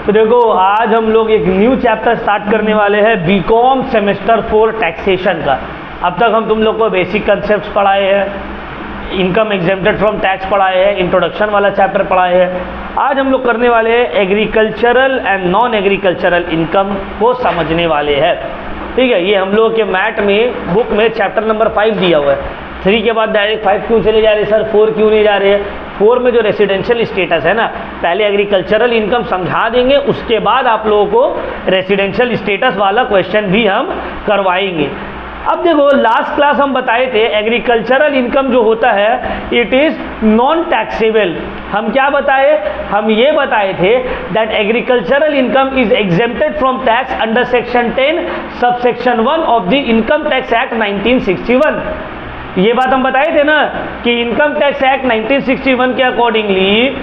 तो देखो आज हम लोग एक न्यू चैप्टर स्टार्ट करने वाले हैं बीकॉम सेमेस्टर 4 टैक्सेशन का। अब तक हम तुम लोग को बेसिक कंसेप्ट पढ़ाए हैं, इनकम एग्जेम्प्टेड फ्रॉम टैक्स पढ़ाए हैं, इंट्रोडक्शन वाला चैप्टर पढ़ाए हैं। आज हम लोग करने वाले हैं agricultural and non agricultural income को समझने वाले हैं। ठीक है, ये हम लोग के मैट में बुक में चैप्टर नंबर 5 दिया हुआ है। 3 के बाद डायरेक्ट 5 क्यों चले जा रहे सर, 4 क्यों नहीं जा रहे हैं? 4 में जो रेसिडेंशियल स्टेटस है ना, पहले एग्रीकल्चरल इनकम समझा देंगे, उसके बाद आप लोगों को रेसिडेंशियल स्टेटस वाला क्वेश्चन भी हम करवाएंगे। अब देखो लास्ट क्लास हम बताए थे एग्रीकल्चरल इनकम जो होता है इट इज़ नॉन टैक्सेबल। हम क्या बताए? हम ये बताए थे that agricultural income is exempted from tax under section 10 subsection 1 of the income tax act 1961। ये बात हम बताए थे ना कि इनकम टैक्स एक्ट 1961 के अकॉर्डिंगली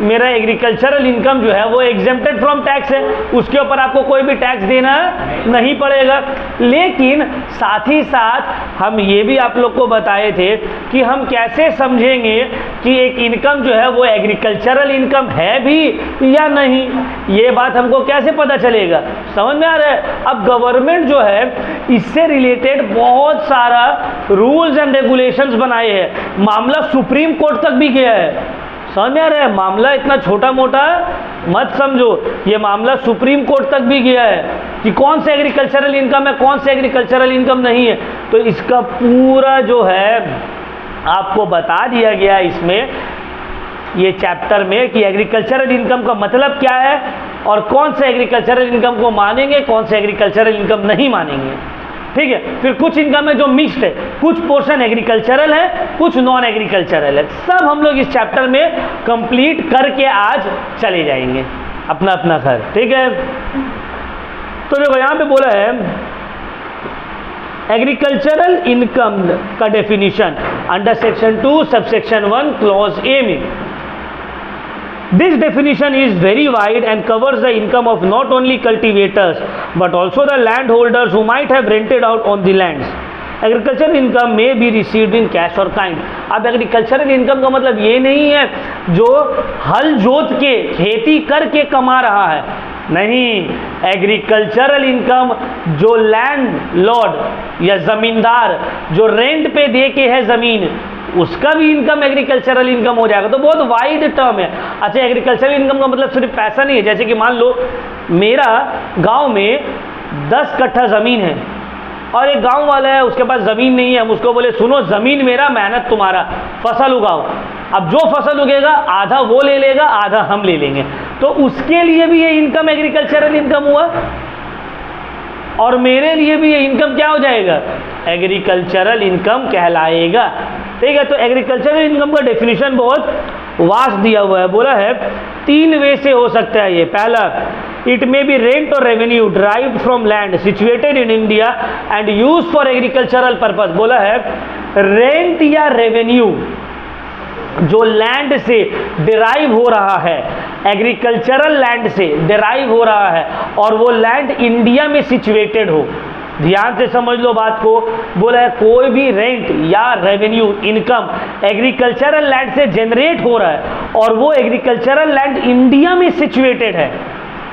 मेरा एग्रीकल्चरल इनकम जो है वो एग्जेम्प्टेड फ्रॉम टैक्स है, उसके ऊपर आपको कोई भी टैक्स देना नहीं पड़ेगा। लेकिन साथ ही साथ हम ये भी आप लोग को बताए थे कि हम कैसे समझेंगे कि एक इनकम जो है वो एग्रीकल्चरल इनकम है भी या नहीं, ये बात हमको कैसे पता चलेगा? समझ में आ रहा है? अब गवर्नमेंट जो है इससे रिलेटेड बहुत सारा रूल्स एंड रेगुलेशंस बनाए हैं, मामला सुप्रीम कोर्ट तक भी गया है। समझ में आ रहा है? मामला इतना छोटा मोटा मत समझो, ये मामला सुप्रीम कोर्ट तक भी गया है कि कौन सा एग्रीकल्चरल इनकम है, कौन सा एग्रीकल्चरल इनकम नहीं है। तो इसका पूरा जो है आपको बता दिया गया इसमें ये चैप्टर में कि एग्रीकल्चरल इनकम का मतलब क्या है और कौन सा एग्रीकल्चरल इनकम को मानेंगे, कौन सा एग्रीकल्चरल इनकम नहीं मानेंगे। ठीक है, फिर कुछ इनकम है जो मिक्स्ड है, कुछ पोर्शन एग्रीकल्चरल है, कुछ नॉन एग्रीकल्चरल है। सब हम लोग इस चैप्टर में कंप्लीट करके आज चले जाएंगे अपना अपना घर। ठीक है, तो देखो यहाँ पे बोला है एग्रीकल्चरल इनकम का definition under section 2 subsection 1 clause A में। This definition is very wide and covers the income of not only cultivators but also the landholders who might have rented out on the lands. Agricultural income may be received in cash or kind. अब agricultural income का मतलब ये नहीं है जो हल जोत के खेती करके कमा रहा है, नहीं। एग्रीकल्चरल इनकम जो लैंड लॉर्ड या ज़मींदार जो रेंट पे दे के है ज़मीन, उसका भी इनकम एग्रीकल्चरल इनकम हो जाएगा। तो बहुत वाइड टर्म है। अच्छा, एग्रीकल्चरल इनकम का मतलब सिर्फ पैसा नहीं है। जैसे कि मान लो मेरा गांव में 10 कट्ठा ज़मीन है और एक गांव वाला है उसके पास ज़मीन नहीं है, हम उसको बोले सुनो ज़मीन मेरा मेहनत तुम्हारा, फसल उगाओ। अब जो फसल उगेगा आधा वो ले लेगा, आधा हम ले लेंगे, तो उसके लिए भी ये इनकम एग्रीकल्चरल इनकम हुआ और मेरे लिए भी ये इनकम क्या हो जाएगा? एग्रीकल्चरल इनकम कहलाएगा। ठीक है, तो एग्रीकल्चरल इनकम का डेफिनेशन बहुत वास्ट दिया हुआ है। बोला है 3 वे से हो सकता है ये। पहला, इट मे बी रेंट और revenue derived from land situated in India and use for agricultural purpose. बोला है रेंट या रेवेन्यू जो लैंड से डिराइव हो रहा है, एग्रीकल्चरल लैंड से डिराइव हो रहा है और वो लैंड इंडिया में सिचुएटेड हो। ध्यान से समझ लो बात को। बोला है कोई भी रेंट या रेवेन्यू इनकम एग्रीकल्चरल लैंड से जनरेट हो रहा है और वो एग्रीकल्चरल लैंड इंडिया में सिचुएटेड है,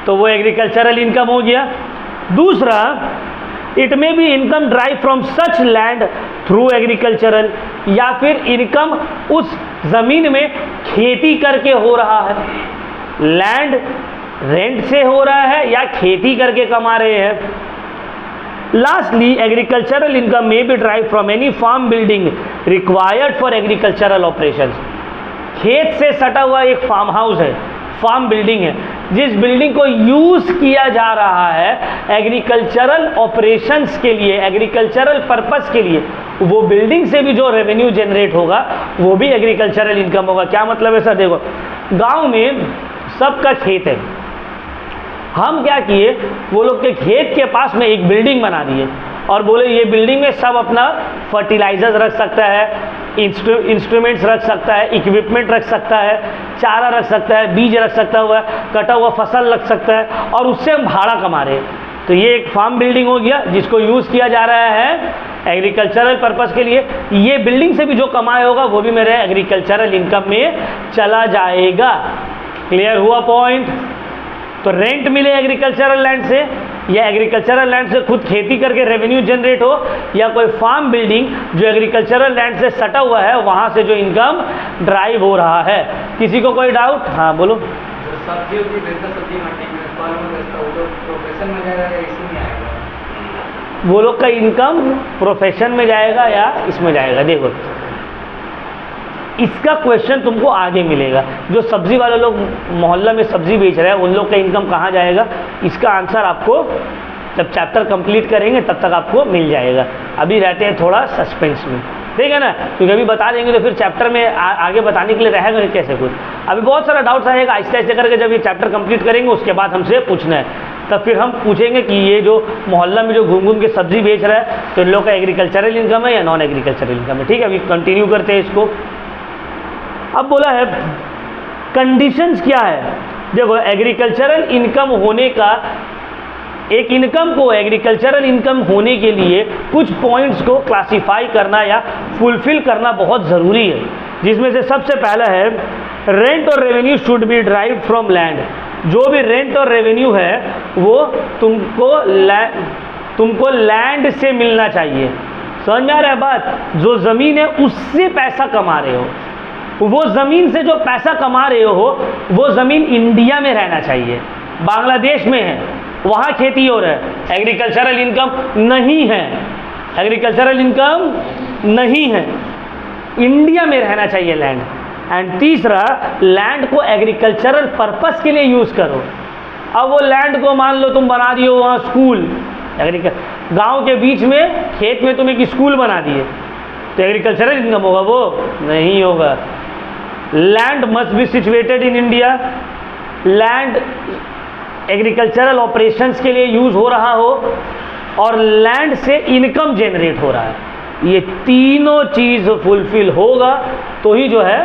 तो वो एग्रीकल्चरल इनकम हो गया। दूसरा, it may be income drive from such land through agricultural, या फिर इनकम उस जमीन में खेती करके हो रहा है। लैंड रेंट से हो रहा है या खेती करके कमा रहे हैं। Lastly, agricultural income may be derived from any farm building required for agricultural operations. खेत से सटा हुआ एक फार्म हाउस है, फार्म बिल्डिंग है, जिस बिल्डिंग को यूज किया जा रहा है एग्रीकल्चरल ऑपरेशंस के लिए, एग्रीकल्चरल पर्पस के लिए, वो बिल्डिंग से भी जो रेवेन्यू जनरेट होगा वो भी एग्रीकल्चरल इनकम होगा। क्या मतलब है सर? देखो गांव में सबका खेत है, हम क्या किए, वो लोग के खेत के पास में एक बिल्डिंग बना दिए और बोले ये बिल्डिंग में सब अपना फर्टिलाइजर्स रख सकता है, इंस्ट्रूमेंट्स रख सकता है, इक्विपमेंट रख सकता है, चारा रख सकता है, बीज रख सकता हुआ, कटा हुआ फसल रख सकता है और उससे हम भाड़ा कमा रहे हैं। तो ये एक फार्म बिल्डिंग हो गया जिसको यूज़ किया जा रहा है एग्रीकल्चरल पर्पस के लिए। ये बिल्डिंग से भी जो कमाया होगा वो भी मेरे एग्रीकल्चरल इनकम में चला जाएगा। क्लियर हुआ पॉइंट? तो रेंट मिले एग्रीकल्चरल लैंड से, या एग्रीकल्चरल लैंड से खुद खेती करके रेवेन्यू जनरेट हो, या कोई फार्म बिल्डिंग जो एग्रीकल्चरल लैंड से सटा हुआ है वहाँ से जो इनकम ड्राइव हो रहा है। किसी को कोई डाउट? हाँ बोलो। सब्जी सब्जी मंडी में फल में बेचता वो लोग प्रोफेशन में जाएगा या इसमें आएगा? वो लोग का इनकम प्रोफेशन में जाएगा या इसमें जाएगा? देखो इसका क्वेश्चन तुमको आगे मिलेगा। जो सब्जी वाले लोग मोहल्ला में सब्जी बेच रहे हैं उन लोग का इनकम कहाँ जाएगा, इसका आंसर आपको जब चैप्टर कंप्लीट करेंगे तब तक आपको मिल जाएगा। अभी रहते हैं थोड़ा सस्पेंस में, ठीक है ना, क्योंकि अभी बता देंगे तो फिर चैप्टर में आगे बताने के लिए रहेगा कैसे कुछ। अभी बहुत सारा डाउट्स आएगा, आहिस्ते आहिस्ते करके जब ये चैप्टर कंप्लीट करेंगे उसके बाद हमसे पूछना है, तब फिर हम पूछेंगे कि ये जो मोहल्ला में जो घूम घूम के सब्जी बेच रहा है तो इन लोग का एग्रीकल्चरल इनकम है या नॉन एग्रीकल्चरल इनकम है। ठीक है, अभी कंटिन्यू करते हैं इसको। अब बोला है कंडीशंस क्या है। देखो एग्रीकल्चरल इनकम होने का, एक इनकम को एग्रीकल्चरल इनकम होने के लिए कुछ पॉइंट्स को क्लासिफाई करना या फुलफिल करना बहुत ज़रूरी है, जिसमें से सबसे पहला है रेंट और revenue should be derived from land. जो भी रेंट और रेवेन्यू है वो तुमको लैंड से मिलना चाहिए। समझ में आ रहा है बात? जो ज़मीन है उससे पैसा कमा रहे हो, वो ज़मीन से जो पैसा कमा रहे हो वो ज़मीन इंडिया में रहना चाहिए। बांग्लादेश में है वहाँ खेती हो रहा है, एग्रीकल्चरल इनकम नहीं है, एग्रीकल्चरल इनकम नहीं है, इंडिया में रहना चाहिए लैंड। एंड तीसरा, लैंड को एग्रीकल्चरल पर्पस के लिए यूज़ करो। अब वो लैंड को मान लो तुम बना दिए वहाँ स्कूल, गांव के बीच में खेत में तुम एक स्कूल बना दिए तो एग्रीकल्चरल इनकम होगा? वो नहीं होगा। Land must be situated in India, land agricultural operations के लिए यूज़ हो रहा हो और लैंड से इनकम जनरेट हो रहा है। ये तीनों चीज़ फुलफिल होगा तो ही जो है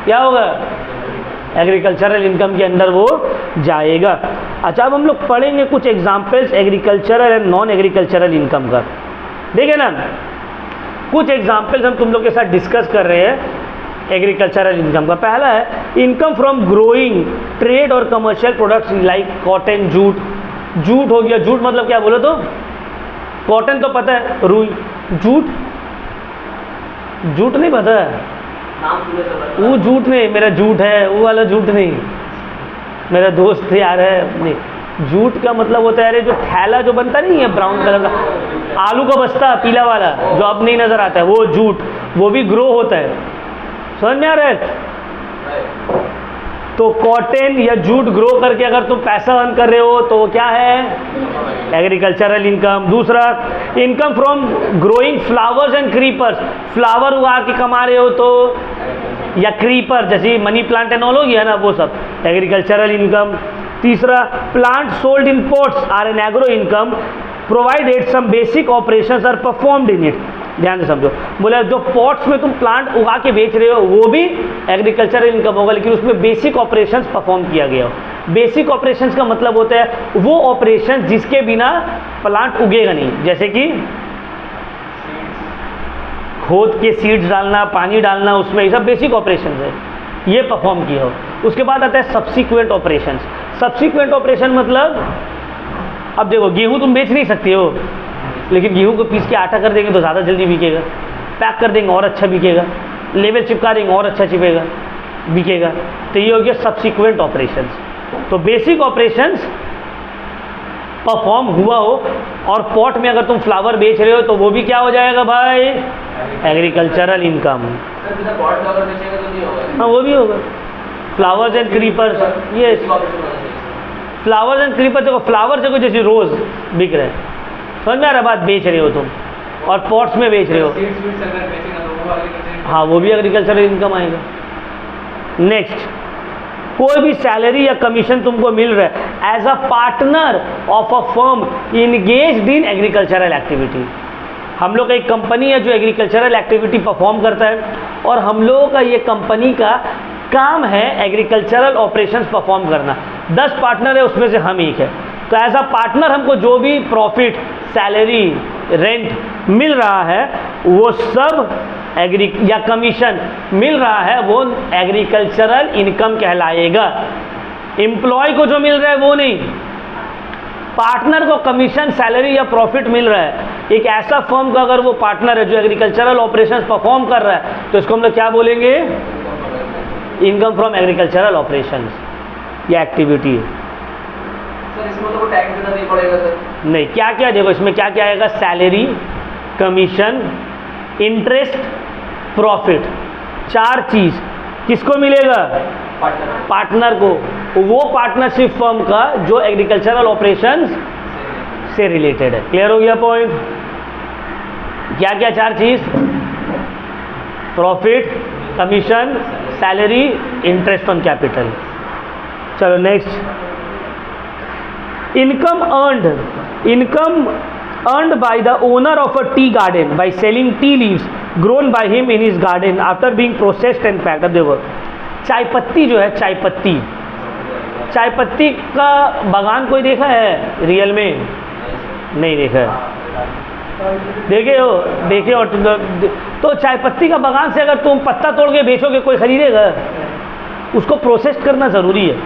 क्या होगा, एग्रीकल्चरल इनकम के अंदर वो जाएगा। अच्छा, अब हम लोग पढ़ेंगे कुछ examples agricultural and non agricultural income का। देखिए ना, कुछ एग्जाम्पल्स हम तुम लोग के साथ डिस्कस कर रहे हैं एग्रीकल्चरल इनकम का। पहला है इनकम फ्रॉम ग्रोइंग ट्रेड और commercial products like cotton, jute. Jute हो गया, जूट मतलब क्या बोलो तो? कॉटन तो पता है, रुई। जूट, जूट नहीं पता है? वो जूट नहीं, मेरा जूट है वो वाला जूट नहीं, मेरा दोस्त यार है नहीं। जूट का मतलब होता है अरे जो थैला जो बनता नहीं है ब्राउन कलर का, आलू का बस्ता पीला वाला जो अब नहीं नज़र आता है, वो जूट, वो भी ग्रो होता है। समझ में आ रहा है? तो कॉटन या जूट ग्रो करके अगर तुम पैसा अर्न कर रहे हो तो क्या है, एग्रीकल्चरल इनकम। दूसरा, income from growing flowers and creepers. Flower उगा के कमा रहे हो तो, या क्रीपर जैसे मनी प्लांट एंड ऑल हो गया ना, वो सब एग्रीकल्चरल इनकम। तीसरा, plant sold in ports are an agro income provided some basic operations are performed in it. ध्यान से समझो, बोले जो पॉट्स में तुम प्लांट उगा के बेच रहे हो वो भी एग्रीकल्चरल इनकम होगा, लेकिन उसमें बेसिक ऑपरेशंस परफॉर्म किया गया हो। बेसिक ऑपरेशंस का मतलब होता है वो ऑपरेशन जिसके बिना प्लांट उगेगा नहीं, जैसे कि खोद के सीड्स डालना, पानी डालना, उसमें ये सब बेसिक ऑपरेशन है, ये परफॉर्म किया हो। उसके बाद आता है सब्सिक्वेंट ऑपरेशंस। सब्सिक्वेंट ऑपरेशन मतलब, अब देखो गेहूँ तुम बेच नहीं सकते हो, लेकिन गेहूँ को पीस के आटा कर देंगे तो ज़्यादा जल्दी बिकेगा, पैक कर देंगे और अच्छा बिकेगा, लेवल चिपका देंगे और अच्छा चिपेगा बिकेगा। तो ये हो गया सब्सिक्वेंट ऑपरेशंस। तो बेसिक ऑपरेशंस परफॉर्म हुआ हो, और पॉट में अगर तुम फ्लावर बेच रहे हो तो वो भी क्या हो जाएगा भाई, एग्रीकल्चरल इनकम। हाँ वो भी होगा। फ्लावर्स एंड क्रीपर्स, ये फ्लावर्स एंड क्रीपर, देखो फ्लावर देखो जैसे रोज़ बिक रहे हैं, समझ में आ रहा बात, बेच रहे हो तुम और पॉट्स में बेच रहे हो, हाँ वो भी एग्रीकल्चरल इनकम आएगा। नेक्स्ट, कोई भी सैलरी या कमीशन तुमको मिल रहा है as a partner of a firm engaged in agricultural activity. हम लोग का एक कंपनी है जो एग्रीकल्चरल एक्टिविटी परफॉर्म करता है, और हम लोगों का ये कंपनी का काम है एग्रीकल्चरल ऑपरेशंस परफॉर्म करना। 10 पार्टनर है, उसमें से हम एक है। तो एज अ पार्टनर हमको जो भी प्रॉफिट, सैलरी, रेंट मिल रहा है वो सब या कमीशन मिल रहा है वो एग्रीकल्चरल इनकम कहलाएगा। एम्प्लॉय को जो मिल रहा है वो नहीं, पार्टनर को कमीशन, सैलरी या प्रॉफिट मिल रहा है। एक ऐसा फर्म का अगर वो पार्टनर है जो एग्रीकल्चरल ऑपरेशंस परफॉर्म कर रहा है तो इसको हम लोग क्या बोलेंगे? इनकम फ्रॉम एग्रीकल्चरल ऑपरेशंस या एक्टिविटी। सर इसमें तो टैक्स देना नहीं पड़ेगा सर? नहीं, क्या क्या देखो इसमें क्या क्या आएगा? सैलरी, कमीशन, इंटरेस्ट, प्रॉफिट, 4 चीज किसको मिलेगा? पार्टनर को। वो पार्टनरशिप फर्म का जो एग्रीकल्चरल ऑपरेशंस से रिलेटेड है। क्लियर हो गया पॉइंट? क्या क्या 4 चीज? Profit, commission, salary, interest on capital. चलो next, income earned by the owner of a tea garden by selling tea leaves grown by him in his garden after being processed and packed। अब देखो चाय पत्ती जो है, चाय पत्ती का बागान कोई देखा है रियल में? नहीं देखा है। देखे हो तो चाय पत्ती का बागान से अगर तुम पत्ता तोड़ के बेचोगे कोई खरीदेगा? उसको प्रोसेस करना ज़रूरी है।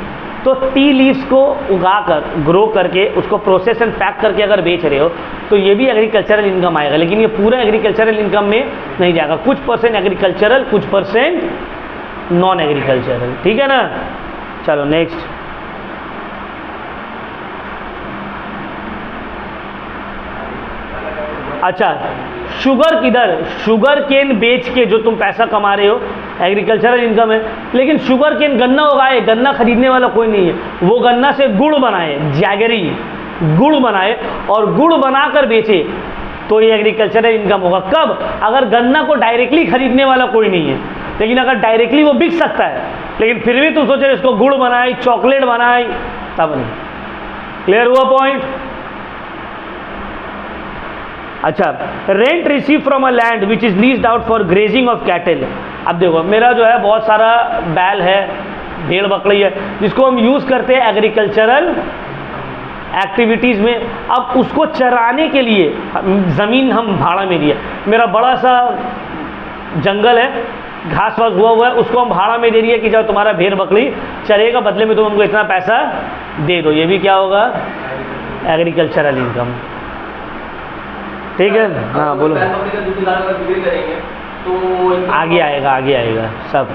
तो टी लीव्स को उगाकर, ग्रो करके, उसको प्रोसेस एंड पैक करके अगर बेच रहे हो तो ये भी एग्रीकल्चरल इनकम आएगा, लेकिन ये पूरा एग्रीकल्चरल इनकम में नहीं जाएगा। कुछ परसेंट एग्रीकल्चरल, कुछ परसेंट नॉन एग्रीकल्चरल। ठीक है ना? चलो नेक्स्ट, अच्छा शुगर किधर? शुगर केन बेच के जो तुम पैसा कमा रहे हो एग्रीकल्चरल इनकम है, लेकिन शुगर केन गन्ना उगाए, गन्ना खरीदने वाला कोई नहीं है, वो गन्ना से गुड़ बनाए, जैगरी गुड़ बनाए और गुड़ बनाकर बेचे तो ये एग्रीकल्चरल इनकम होगा। कब? अगर गन्ना को डायरेक्टली खरीदने वाला कोई नहीं है, लेकिन अगर डायरेक्टली वो बिक सकता है, लेकिन फिर भी तुम सोचे इसको गुड़ बनाए, चॉकलेट बनाए, तब नहीं। क्लियर हुआ पॉइंट? अच्छा, rent receive from a land which is leased out for grazing of cattle. अब देखो मेरा जो है बहुत सारा बैल है, भेड़ बकरी है, जिसको हम यूज़ करते हैं एग्रीकल्चरल एक्टिविटीज़ में। अब उसको चराने के लिए ज़मीन हम भाड़ा में दिए, मेरा बड़ा सा जंगल है, घास वास हुआ है, उसको हम भाड़ा में दे दिए कि जब तुम्हारा भेड़ बकरी चरेगा बदले में तुम हमको इतना पैसा दे दो। ये भी क्या होगा? Agricultural income. ठीक है? हाँ बोलो। तो आगे आएगा सब।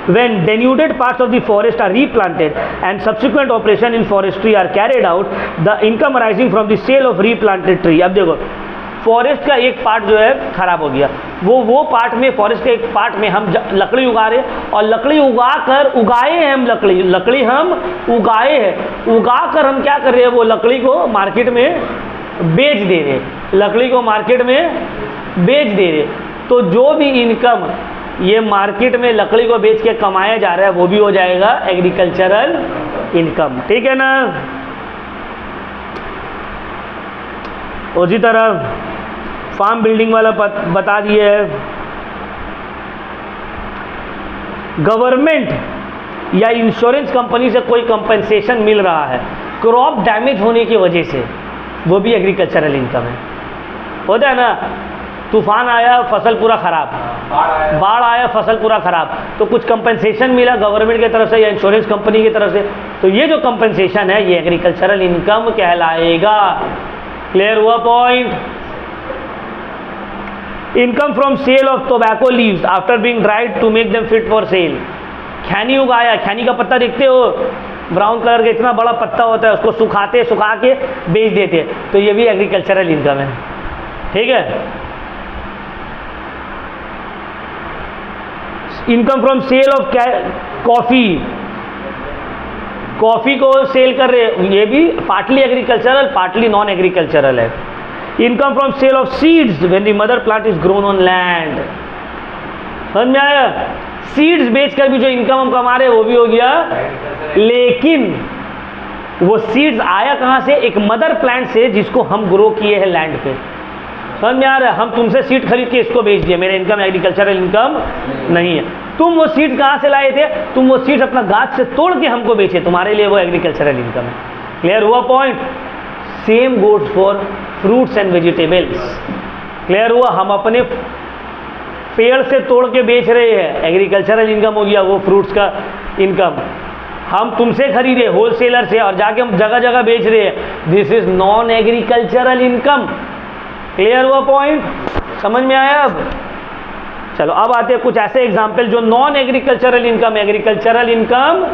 When denuded parts of the forest are replanted and subsequent operation in forestry are carried out, the income arising from the sale of replanted tree। अब देखो फॉरेस्ट का एक पार्ट जो है खराब हो गया, वो पार्ट में, फॉरेस्ट के एक पार्ट में हम लकड़ी उगा रहे हैं और लकड़ी उगाए हैं हम, लकड़ी हम उगाए हैं, उगा कर हम क्या कर रहे हैं? वो लकड़ी को मार्केट में बेच दे रहे, लकड़ी को मार्केट में बेच दे रहे। तो जो भी इनकम ये मार्केट में लकड़ी को बेच के कमाया जा रहा है वो भी हो जाएगा एग्रीकल्चरल इनकम। ठीक है ना? उसी तरह फार्म बिल्डिंग वाला बता दिए है। गवर्नमेंट या इंश्योरेंस कंपनी से कोई कंपनसेशन मिल रहा है क्रॉप डैमेज होने की वजह से, वो भी एग्रीकल्चरल इनकम है। होता है ना, तूफान आया फसल पूरा खराब, बाढ़ आया फसल पूरा खराब, तो कुछ कंपनसेशन मिला गवर्नमेंट की तरफ से या इंश्योरेंस कंपनी की तरफ से, तो ये जो कंपनसेशन है ये एग्रीकल्चरल इनकम कहलाएगा। क्लियर हुआ point? Income from sale of tobacco leaves after being dried to make them fit for sale. खैनी उगाया, खैनी का पत्ता देखते हो ब्राउन कलर का, इतना बड़ा पत्ता होता है, उसको सुखा के बेच देते, तो ये भी एग्रीकल्चरल इनकम है। ठीक है? Income from sale of coffee को सेल कर रहे, ये भी partly agricultural partly non agricultural है। Income from sale of seeds when the mother plant is grown on land. समझ में आया? सीड्स बेचकर भी जो इनकम हम कमा रहे हैं वो भी हो गया, लेकिन वो सीड्स आया कहाँ से? एक मदर प्लांट से जिसको हम ग्रो किए हैं लैंड पे। समझ में आ रहा है? हम तुमसे सीड खरीद के इसको बेच दिए, मेरा इनकम एग्रीकल्चरल इनकम नहीं है। तुम वो सीड कहाँ से लाए थे? तुम वो सीड्स अपना गाछ से तोड़ के हमको बेचे, तुम्हारे लिए वो एग्रीकल्चरल इनकम है। क्लियर हुआ point? Same goes for fruits and vegetables. Clear हुआ? हम अपने पेड़ से तोड़ के बेच रहे हैं, एग्रीकल्चरल इनकम हो गया, वो फ्रूट्स का इनकम। हम तुमसे खरीदे होलसेलर से और जाके हम जगह जगह बेच रहे हैं, this is non agricultural income. Clear हुआ पॉइंट? समझ में आया? अब चलो अब आते हैं कुछ ऐसे एग्जाम्पल जो non agricultural income, agricultural income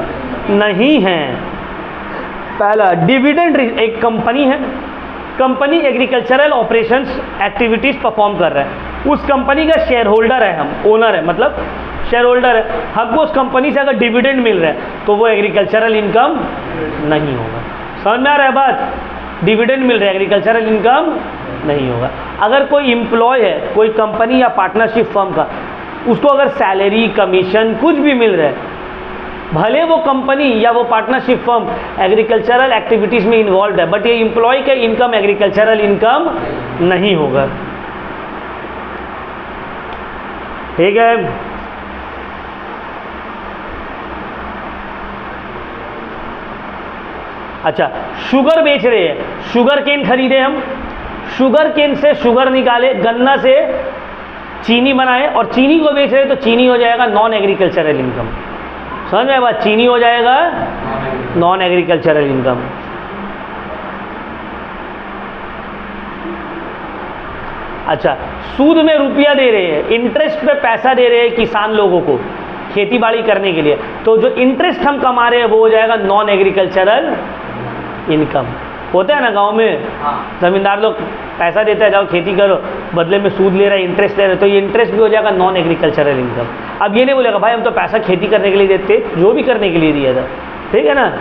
नहीं है। पहला डिविडेंड, एक कंपनी है, company agricultural operations activities perform कर रहा है, उस कंपनी का शेयर होल्डर है हम, ओनर है, मतलब शेयर होल्डर है, हमको उस कंपनी से अगर डिविडेंड मिल रहा है तो वो एग्रीकल्चरल इनकम नहीं होगा। समझ में आ रहा है बात? डिविडेंड मिल रहा है, एग्रीकल्चरल इनकम नहीं होगा। अगर कोई एम्प्लॉय है, कोई कंपनी या पार्टनरशिप फर्म का, उसको अगर सैलरी, कमीशन कुछ भी मिल रहा है, भले वो कंपनी या वो पार्टनरशिप फर्म एग्रीकल्चरल एक्टिविटीज में इन्वॉल्व है, बट ये एम्प्लॉय का इनकम एग्रीकल्चरल इनकम नहीं होगा। ठीक है? अच्छा, शुगर बेच रहे हैं, शुगर केन खरीदे हम, शुगर केन से शुगर निकाले, गन्ना से चीनी बनाए और चीनी को बेच रहे हैं, तो चीनी हो जाएगा नॉन एग्रीकल्चरल इनकम। समझ में बात? चीनी हो जाएगा नॉन एग्रीकल्चरल इनकम। अच्छा, सूद में रुपया दे रहे हैं, इंटरेस्ट पे पैसा दे रहे हैं किसान लोगों को खेती बाड़ी करने के लिए, तो जो इंटरेस्ट हम कमा रहे हैं वो हो जाएगा नॉन एग्रीकल्चरल इनकम। होता है ना गांव में, जमींदार लोग पैसा देता है, जाओ खेती करो, बदले में सूद ले रहा है, इंटरेस्ट ले रहा है, तो ये इंटरेस्ट भी हो जाएगा नॉन एग्रीकल्चरल इनकम। अब ये नहीं बोलेगा भाई हम तो पैसा खेती करने के लिए देते, जो भी करने के लिए दिया था, ठीक है ना।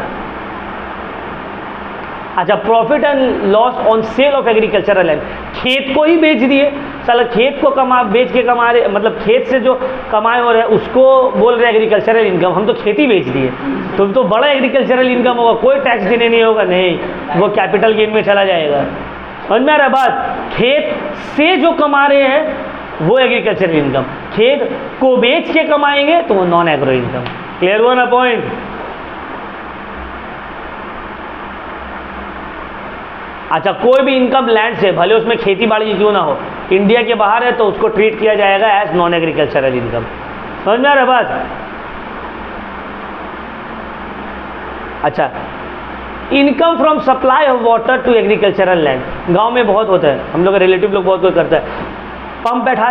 अच्छा, profit and loss on sale of agricultural land, खेत को ही बेच दिए, साला खेत को बेच के कमा रहे, मतलब खेत से जो कमाए हो रहे हैं उसको बोल रहे एग्रीकल्चरल इनकम, हम तो खेती बेच दिए, तो बड़ा एग्रीकल्चरल इनकम होगा, कोई टैक्स देने नहीं होगा, नहीं, वो कैपिटल गेन में चला जाएगा। समझ में आ रहा है बात? खेत से जो कमा रहे हैं वो एग्रीकल्चरल इनकम, खेत को बेच के कमाएंगे तो वो नॉन एग्रो इनकम। क्लियर हुआ ना पॉइंट? अच्छा, कोई भी इनकम लैंड से, भले उसमें खेती बाड़ी क्यों ना हो, इंडिया के बाहर है तो उसको ट्रीट किया जाएगा एज नॉन एग्रीकल्चरल इनकम। समझ में आ रहा है बात? अच्छा, income from supply of water to agricultural land, गांव में बहुत होता है, हम लोग रिलेटिव लोग बहुत कोई करता है, पंप बैठा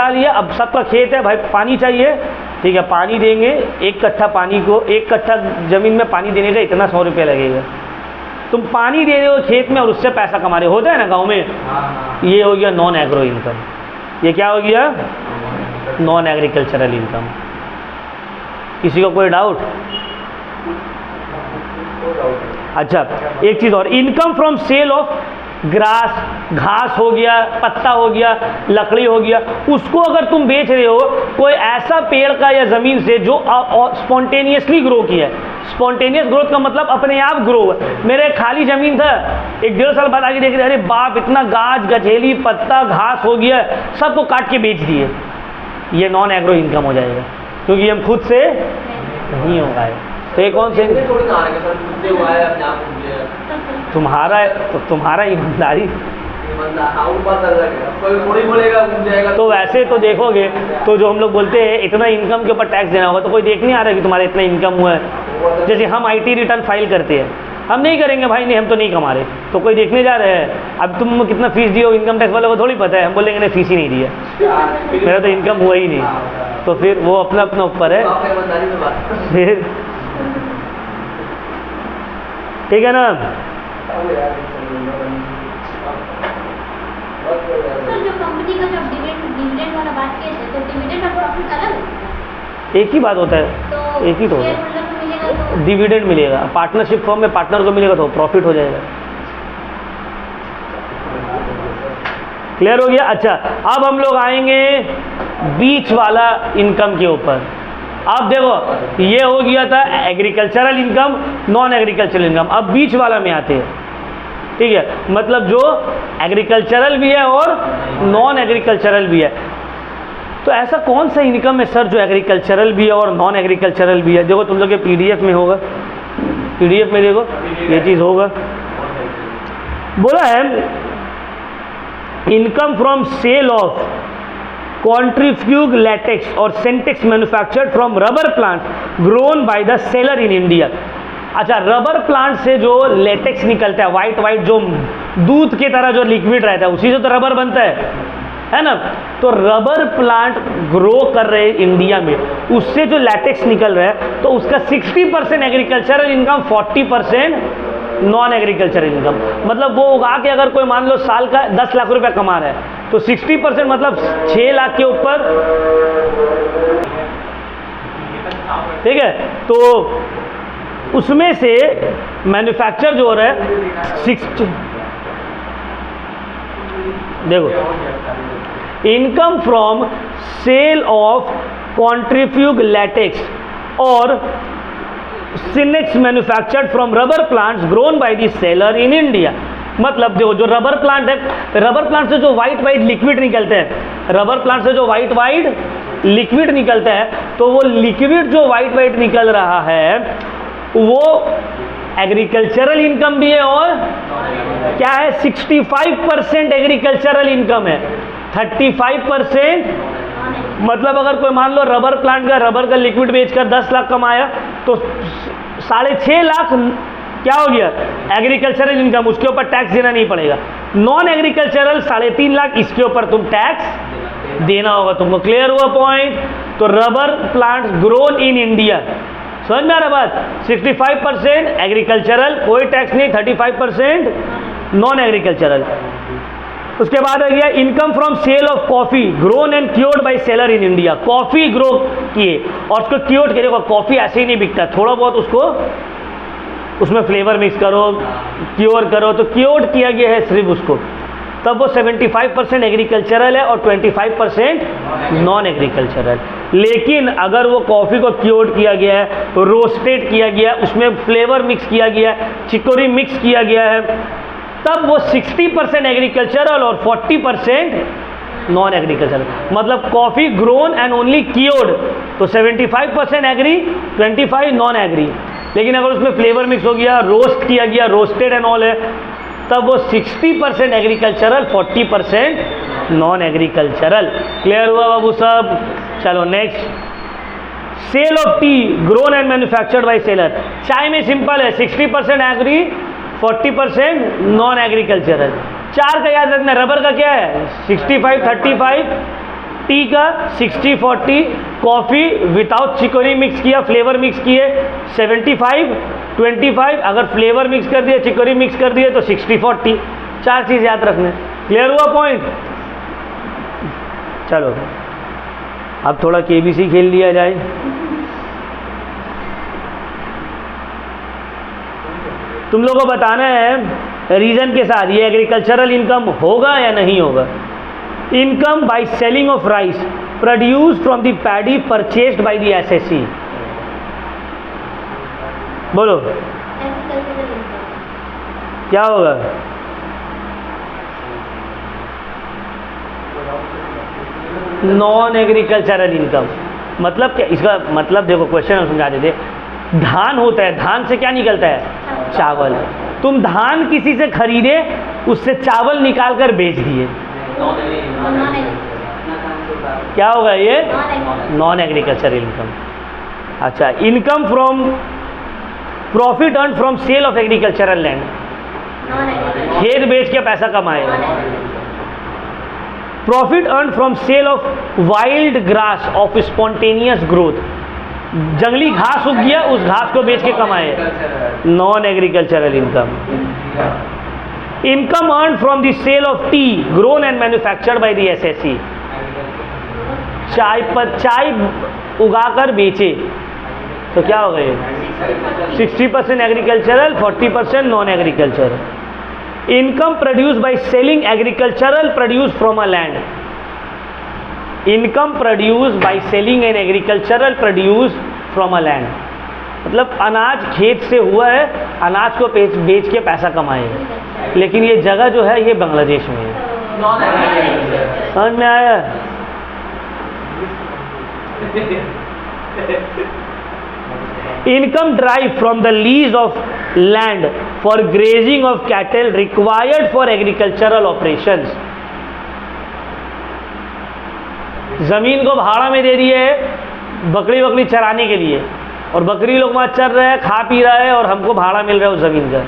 लिया, अब सबका खेत है भाई, पानी चाहिए, ठीक है, पानी देंगे, 1 कट्ठा पानी को, 1 कट्ठा जमीन में पानी देने का इतना 100 रुपये लगेगा, तुम पानी दे रहे हो खेत में और उससे पैसा कमा रहे हो, होता है ना गांव में, ये हो गया नॉन एग्रो इनकम। ये क्या हो गया? Non agricultural income. किसी को कोई डाउट? अच्छा, एक चीज़ और, income from sale of grass, घास हो गया, पत्ता हो गया, लकड़ी हो गया, उसको अगर तुम बेच रहे हो, कोई ऐसा पेड़ का या ज़मीन से जो स्पॉन्टेनियसली ग्रो किया है, स्पॉन्टेनियस ग्रोथ का मतलब अपने आप ग्रो है। मेरे खाली ज़मीन था, 1-1.5 साल बाद आगे देख रहे, अरे बाप इतना गाछ गछेली पत्ता घास हो गया, सबको काट के बेच दिए, ये नॉन एग्रो इनकम हो जाएगा, क्योंकि हम खुद से नहीं होगा। तो ये कौन से तुम्हारा है, तो तुम्हारा ईमानदारी, तो वैसे तो देखोगे तो जो हम लोग बोलते हैं इतना इनकम के ऊपर टैक्स देना होगा, तो कोई देख नहीं आ रहा कि तुम्हारा इतना इनकम हुआ है। जैसे हम IT रिटर्न फाइल करते हैं, हम नहीं करेंगे भाई, नहीं हम तो नहीं कमा रहे, तो कोई देखने जा रहे हैं, अब तुम कितना फीस दियो इनकम टैक्स वालों को थोड़ी पता है, हम बोलेंगे नहीं फीस ही नहीं दिया, मेरा तो इनकम हुआ ही नहीं, तो फिर वो अपना अपना ऊपर है। फिर ठीक है ना। सर, जो कंपनी का जो डिविडेंड वाला बात किए थे, तो डिविडेंड और प्रॉफिट अलग है? एक ही बात होता है, तो एक ही तो शेयर होल्डर को मिलेगा तो डिविडेंड मिलेगा, पार्टनरशिप फर्म में पार्टनर को मिलेगा तो प्रॉफिट हो जाएगा। क्लियर हो गया? अच्छा, अब हम लोग आएंगे बीच वाला इनकम के ऊपर। अब देखो, ये हो गया था agricultural income, non agricultural income, अब बीच वाला में आते हैं, ठीक है, मतलब जो एग्रीकल्चरल भी है और नॉन एग्रीकल्चरल भी है। तो ऐसा कौन सा इनकम है सर जो एग्रीकल्चरल भी है और नॉन एग्रीकल्चरल भी है? देखो तुम लोग के PDF में होगा, PDF में देखो ये चीज़ होगा, बोला है income from sale of centrifuge latex और cenex manufactured from rubber plant grown by the seller in India. अच्छा, रबर प्लांट से जो लेटेक्स निकलता है, वाइट वाइट जो दूध की तरह जो लिक्विड रहता है, उसी से तो रबर बनता है ना। तो रबर प्लांट ग्रो कर रहे हैं इंडिया में, उससे जो लैटेक्स निकल रहा है, तो उसका 60% agricultural income, 40% non agricultural income. मतलब वो उगा के अगर कोई मान लो साल का 10 लाख रुपया कमा रहा है, तो 60% मतलब 6 लाख के ऊपर, ठीक है। तो उसमें से मैन्युफैक्चर जो हो रहा है 60, देखो, income from sale of centrifuge latex और cenex manufactured from rubber plants grown by the seller in India. मतलब देखो, जो रबर प्लांट है, रबर प्लांट से जो वाइट वाइट लिक्विड निकलते हैं, रबर प्लांट से जो वाइट वाइट लिक्विड निकलता है, तो वो लिक्विड जो वाइट वाइट निकल रहा है वो एग्रीकल्चरल इनकम भी है, और क्या है, 65% एग्रीकल्चरल इनकम है, 35%। मतलब अगर कोई मान लो रबर प्लांट का रबर का लिक्विड बेचकर 10 लाख कमाया, तो 6.5 लाख क्या हो गया, एग्रीकल्चरल इनकम, उसके ऊपर टैक्स देना नहीं पड़ेगा। नॉन एग्रीकल्चरल 3.5 लाख, इसके ऊपर तुम टैक्स देना होगा। तुमको क्लियर हुआ पॉइंट? तो rubber plant grown in India, समझ में आ रहा बात? 65% एग्रीकल्चरल, कोई टैक्स नहीं, 35% नॉन एग्रीकल्चरल। उसके बाद आ गया income from sale of coffee grown and cured by seller in India. Coffee grow किए और उसको क्योर्ड किए। कॉफी ऐसे ही नहीं बिकता, थोड़ा बहुत उसको उसमें फ्लेवर मिक्स करो, क्योर करो, तो क्योर्ड किया गया है सिर्फ उसको, तब वो 75% एग्रीकल्चरल है और 25% नॉन एग्रीकल्चरल। लेकिन अगर वो कॉफ़ी को क्योर्ड किया गया है, रोस्टेड किया गया है, उसमें फ्लेवर मिक्स किया गया है, चिकोरी मिक्स किया गया है, तब वो 60% एग्रीकल्चरल और 40% नॉन एग्रीकल्चरल। मतलब coffee grown and only cured, तो 75% एग्री, 25 नॉन एग्री। लेकिन अगर उसमें फ्लेवर मिक्स हो गया, रोस्ट किया गया, रोस्टेड एंड ऑल है, तब वो 60% एग्रीकल्चरल, 40% नॉन एग्रीकल्चरल। क्लियर हुआ बाबू सब? चलो next, sale of tea grown and manufactured by seller. चाय में सिंपल है, 60% एग्री, 40% नॉन एग्रीकल्चरल। चार का याद रखना, रबर का क्या है 65-35, टी का 60-40, कॉफ़ी विदाउट चिकोरी मिक्स किया, फ्लेवर मिक्स किए 75-25, अगर फ्लेवर मिक्स कर दिया, चिकोरी मिक्स कर दिए तो 60-40। चार चीज़ याद रखने। क्लियर हुआ पॉइंट? चलो अब थोड़ा केबीसी खेल लिया जाए। तुम लोगों को बताना है रीजन के साथ ये एग्रीकल्चरल इनकम होगा या नहीं होगा। Income by selling of rice produce from the paddy purchased bye the SSC. बोलो क्या होगा? Non agricultural income. मतलब क्या इसका मतलब? देखो क्वेश्चन हम समझा देते। धान होता है, धान से क्या निकलता है? चावल। तुम धान किसी से खरीदे, उससे चावल निकाल कर बेच दिए, क्या होगा ये? Non agricultural income. अच्छा, income from profit earn from sale of agricultural land, खेत बेच के पैसा कमाए। Profit earn from sale of wild grass of spontaneous growth, जंगली घास उग गया, उस घास को बेच के कमाए, non agricultural income. Income earn from the sale of tea grown and manufactured by the SSC, चाय उगाकर बेचे, तो क्या हो गए? 60% agricultural, 40% non agricultural. Income produce by selling agricultural produce from a land, income produce by selling an agricultural produce from a land. मतलब अनाज खेत से हुआ है, अनाज को बेच के पैसा कमाए, लेकिन ये जगह जो है ये बांग्लादेश में है। समझ में आया? Income drive from the lease of land for grazing of cattle required for agricultural operations. ज़मीन को भाड़ा में दे दिए बकरी चराने के लिए, और बकरी लोग वहाँ चर रहे हैं, खा पी रहा है, और हमको भाड़ा मिल रहा है उस ज़मीन का,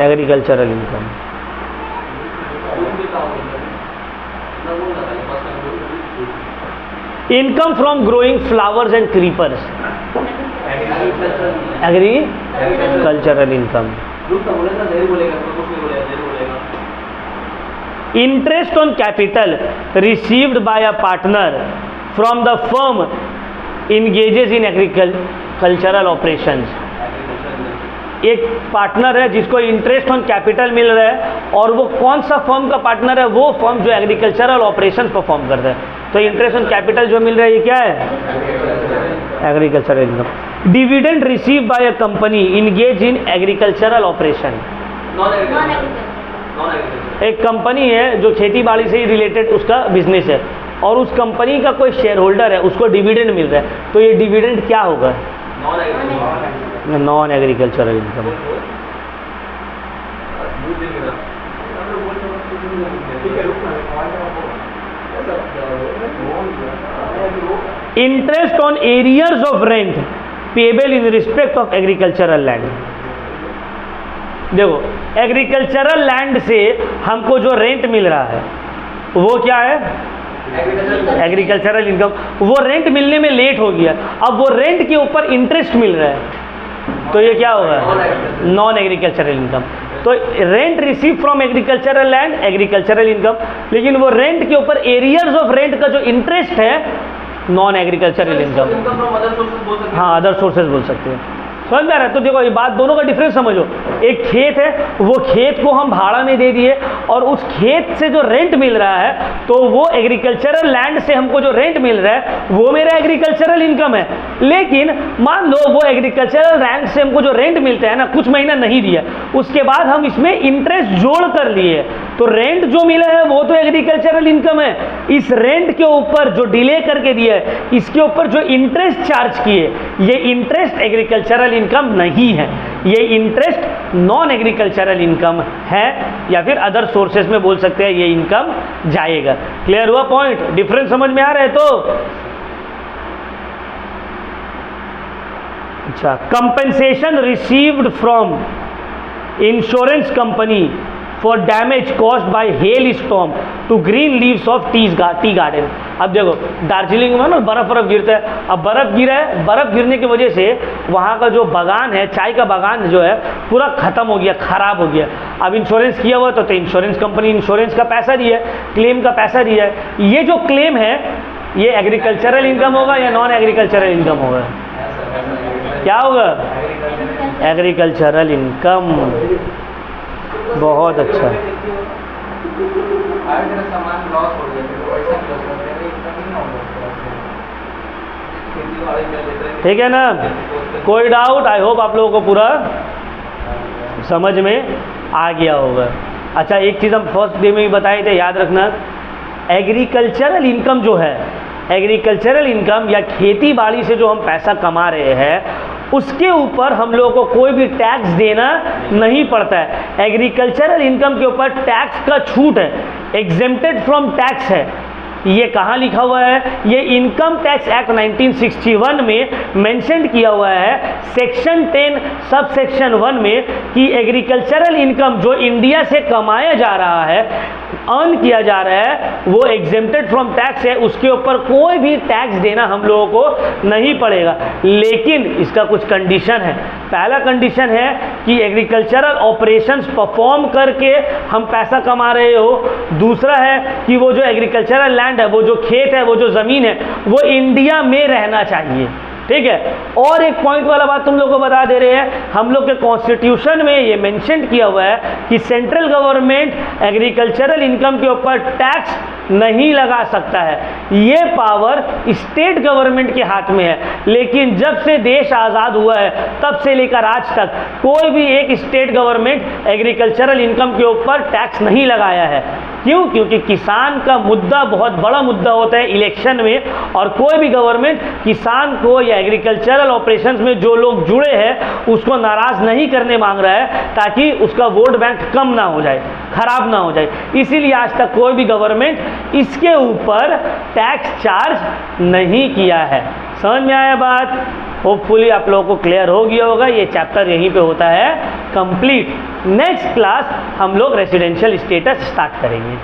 agricultural income. Income from growing flowers and creepers, agricultural income. Interest on capital received by a partner from the firm engages in agricultural operations. एक पार्टनर है जिसको इंटरेस्ट ऑन कैपिटल मिल रहा है, और वो कौन सा फर्म का पार्टनर है? वो फर्म जो एग्रीकल्चरल ऑपरेशन परफॉर्म कर रहा है। तो इंटरेस्ट ऑन कैपिटल जो मिल रहा है ये क्या है? Agricultural income. Dividend receive by a company engage in agricultural operation. एक कंपनी है जो खेती बाड़ी से ही रिलेटेड उसका बिजनेस है, और उस कंपनी का कोई शेयर होल्डर है, उसको डिविडेंड मिल रहा है, तो ये डिविडेंड क्या होगा? Non agricultural income. Interest on arrears of rent payable in respect of agricultural land. देखो, एग्रीकल्चरल लैंड से हमको जो रेंट मिल रहा है वो क्या है? Agricultural income. वो रेंट मिलने में लेट हो गया, अब वो रेंट के ऊपर इंटरेस्ट मिल रहा है, तो ये क्या होगा? Non agricultural income. तो rent receive from agricultural land, agricultural income, लेकिन वो रेंट के ऊपर एरियर्स ऑफ रेंट का जो इंटरेस्ट है, नॉन एग्रीकल्चरल इनकम। हाँ, अदर सोर्सेज बोल सकते हैं। समझ में आ रहा है? तो देखो, ये बात दोनों का डिफरेंस समझो। एक खेत है, वो खेत को हम भाड़ा में दे दिए, और उस खेत से जो रेंट मिल रहा है, तो वो एग्रीकल्चरल लैंड से हमको जो रेंट मिल रहा है वो मेरा एग्रीकल्चरल इनकम है। लेकिन मान लो वो एग्रीकल्चरल लैंड से हमको जो रेंट मिलता है ना, कुछ महीना नहीं दिया, उसके बाद हम इसमें इंटरेस्ट जोड़ कर लिए, तो रेंट जो मिला है वो तो एग्रीकल्चरल इनकम है। इस रेंट के ऊपर जो डिले करके दिया है, इसके ऊपर जो इंटरेस्ट चार्ज किए, ये इंटरेस्ट एग्रीकल्चरल इनकम नहीं है, ये इंटरेस्ट नॉन एग्रीकल्चरल इनकम है, या फिर अदर सोर्सेज में बोल सकते हैं ये इनकम जाएगा। क्लियर हुआ पॉइंट? डिफरेंस समझ में आ रहा है? तो अच्छा, compensation received from insurance company for damage caused by hail storm to green leaves of tea garden. अब देखो, दार्जिलिंग में ना बर्फ गिरता है, अब बर्फ गिरा है, बर्फ गिरने की वजह से वहाँ का जो बागान है, चाय का बागान जो है, पूरा खत्म हो गया, खराब हो गया। अब इंश्योरेंस किया हुआ, तो इंश्योरेंस कंपनी इंश्योरेंस का पैसा दिया है, क्लेम का पैसा दिया है। ये जो क्लेम है, ये एग्रीकल्चरल इनकम होगा या नॉन एग्रीकल्चरल इनकम होगा? क्या होगा? Agricultural income. बहुत अच्छा। ठीक है ना? कोई डाउट? आई होप आप लोगों को पूरा समझ में आ गया होगा। अच्छा, एक चीज़ हम फर्स्ट डे में ही बताए थे, याद रखना, एग्रीकल्चरल इनकम जो है, एग्रीकल्चरल इनकम या खेती बाड़ी से जो हम पैसा कमा रहे हैं, उसके ऊपर हम लोगों को कोई भी टैक्स देना नहीं पड़ता है। एग्रीकल्चरल इनकम के ऊपर टैक्स का छूट है, एग्जेम्प्टेड फ्रॉम टैक्स है। ये कहाँ लिखा हुआ है? ये इनकम टैक्स एक्ट 1961 में मेंशन किया हुआ है, सेक्शन 10 सब सेक्शन 1 में, कि एग्रीकल्चरल इनकम जो इंडिया से कमाया जा रहा है, अर्न किया जा रहा है, वो एग्जेम्प्टेड फ्रॉम टैक्स है, उसके ऊपर कोई भी टैक्स देना हम लोगों को नहीं पड़ेगा। लेकिन इसका कुछ कंडीशन है। पहला कंडीशन है कि एग्रीकल्चरल ऑपरेशंस परफॉर्म करके हम पैसा कमा रहे हो। दूसरा है कि वो जो एग्रीकल्चरल लैंड है, वो जो खेत है, वो जो ज़मीन है, वो इंडिया में रहना चाहिए। ठीक है? और एक पॉइंट वाला बात तुम लोग को बता दे रहे हैं, हम लोग के कॉन्स्टिट्यूशन में ये मेंशन किया हुआ है कि सेंट्रल गवर्नमेंट एग्रीकल्चरल इनकम के ऊपर टैक्स नहीं लगा सकता है। ये पावर स्टेट गवर्नमेंट के हाथ में है। लेकिन जब से देश आज़ाद हुआ है, तब से लेकर आज तक कोई भी एक स्टेट गवर्नमेंट एग्रीकल्चरल इनकम के ऊपर टैक्स नहीं लगाया है। क्यों? क्योंकि किसान का मुद्दा बहुत बड़ा मुद्दा होता है इलेक्शन में, और कोई भी गवर्नमेंट किसान को या एग्रीकल्चरल ऑपरेशंस में जो लोग जुड़े हैं उसको नाराज़ नहीं करने मांग रहा है, ताकि उसका वोट बैंक कम ना हो जाए, खराब ना हो जाए। इसीलिए आज तक कोई भी गवर्नमेंट इसके ऊपर टैक्स चार्ज नहीं किया है। समझ में आया बात? होपफुली आप लोगों को क्लियर हो गया होगा। ये चैप्टर यहीं पे होता है कंप्लीट। नेक्स्ट क्लास हम लोग रेसिडेंशियल स्टेटस स्टार्ट करेंगे।